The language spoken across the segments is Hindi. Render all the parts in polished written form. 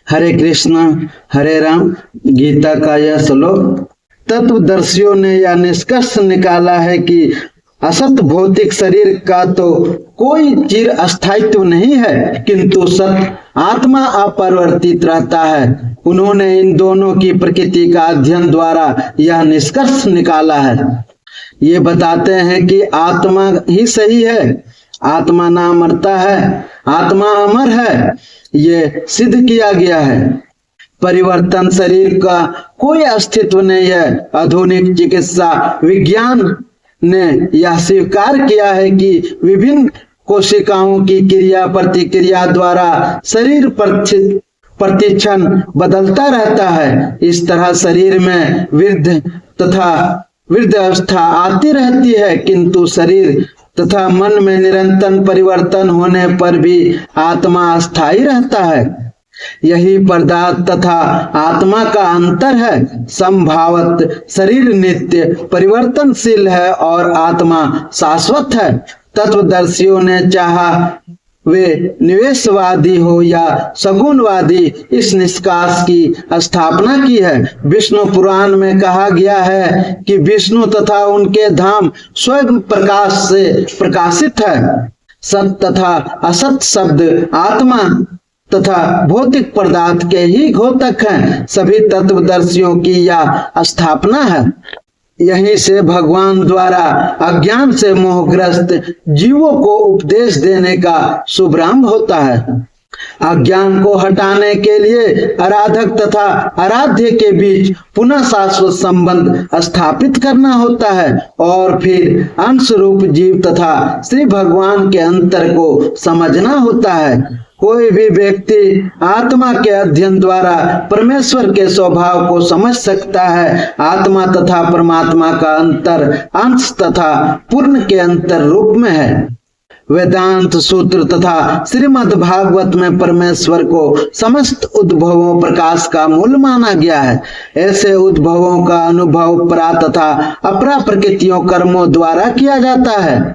हरे कृष्ण हरे राम। गीता का यह श्लोक तत्वदर्शियों ने यह निष्कर्ष निकाला है कि असत भौतिक शरीर का तो कोई चिर अस्थायित्व नहीं है, किंतु सत आत्मा अपरिवर्तित रहता है। उन्होंने इन दोनों की प्रकृति का अध्ययन द्वारा यह निष्कर्ष निकाला है। ये बताते हैं कि आत्मा ही सही है, आत्मा ना मरता है, आत्मा अमर है, ये सिद्ध किया गया है। परिवर्तन शरीर का कोई अस्तित्व नहीं है। आधुनिक चिकित्सा विज्ञान ने यह स्वीकार किया है कि विभिन्न कोशिकाओं की क्रिया प्रतिक्रिया द्वारा शरीर प्रतिक्षण बदलता रहता है। इस तरह शरीर में वृद्ध अवस्था आती रहती है, किंतु शरीर तथा मन में निरंतर परिवर्तन होने पर भी आत्मा अस्थायी रहता है। यही पदार्थ तथा आत्मा का अंतर है। संभावत शरीर नित्य परिवर्तनशील है और आत्मा शाश्वत है। तत्वदर्शियों ने चाहा वे निवेशवादी हो या सगुणवादी इस निष्कर्ष की स्थापना की है। विष्णु पुराण में कहा गया है कि विष्णु तथा उनके धाम स्वयं प्रकाश से प्रकाशित है। सत तथा असत शब्द आत्मा तथा भौतिक पदार्थ के ही घोतक हैं। सभी तत्वदर्शियों की यह स्थापना है। यहीं से भगवान द्वारा अज्ञान से मोहग्रस्त जीवों को उपदेश देने का शुभारंभ होता है। अज्ञान को हटाने के लिए आराधक तथा आराध्य के बीच पुनः शाश्वत संबंध स्थापित करना होता है और फिर अंश रूप जीव तथा श्री भगवान के अंतर को समझना होता है। कोई भी व्यक्ति आत्मा के अध्ययन द्वारा परमेश्वर के स्वभाव को समझ सकता है। आत्मा तथा परमात्मा का अंतर अंश तथा पूर्ण के अंतर रूप में है। वेदांत सूत्र तथा श्रीमद् भागवत में परमेश्वर को समस्त उद्भवों प्रकाश का मूल माना गया है। ऐसे उद्भवों का अनुभव परा तथा अपरा प्रकृतियों कर्मों द्वारा किया जाता है।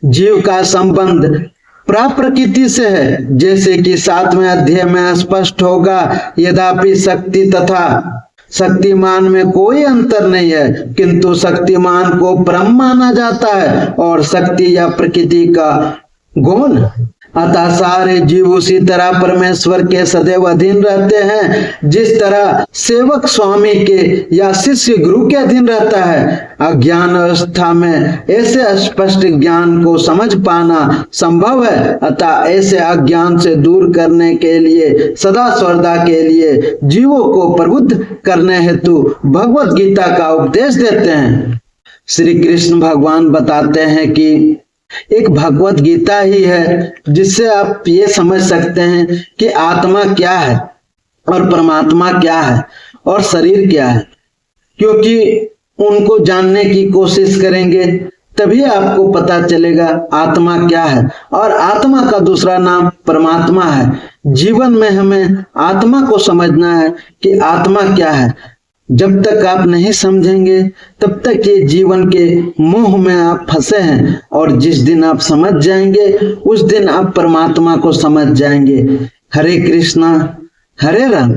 जीव का संबंध प्रकृति से है, जैसे कि 7वें अध्याय में स्पष्ट होगा। यद्यपि शक्ति तथा शक्तिमान में कोई अंतर नहीं है, किंतु शक्तिमान को परम माना जाता है और शक्ति या प्रकृति का गुण। अतः सारे जीव उसी तरह परमेश्वर के सदैव अधीन रहते हैं, जिस तरह सेवक स्वामी के या शिष्य गुरु के अधीन रहता है। अज्ञान अवस्था में ऐसे स्पष्ट ज्ञान को समझ पाना संभव है। अतः ऐसे अज्ञान से दूर करने के लिए सदा सर्वदा के लिए जीवों को प्रबुद्ध करने हेतु भगवत गीता का उपदेश देते हैं। श्री कृष्ण भगवान बताते हैं कि एक भगवत गीता ही है जिससे आप ये समझ सकते हैं कि आत्मा क्या है और परमात्मा क्या है और शरीर क्या है, क्योंकि उनको जानने की कोशिश करेंगे तभी आपको पता चलेगा आत्मा क्या है। और आत्मा का दूसरा नाम परमात्मा है। जीवन में हमें आत्मा को समझना है कि आत्मा क्या है। जब तक आप नहीं समझेंगे तब तक ये जीवन के मोह में आप फंसे हैं, और जिस दिन आप समझ जाएंगे उस दिन आप परमात्मा को समझ जाएंगे। हरे कृष्णा हरे राम।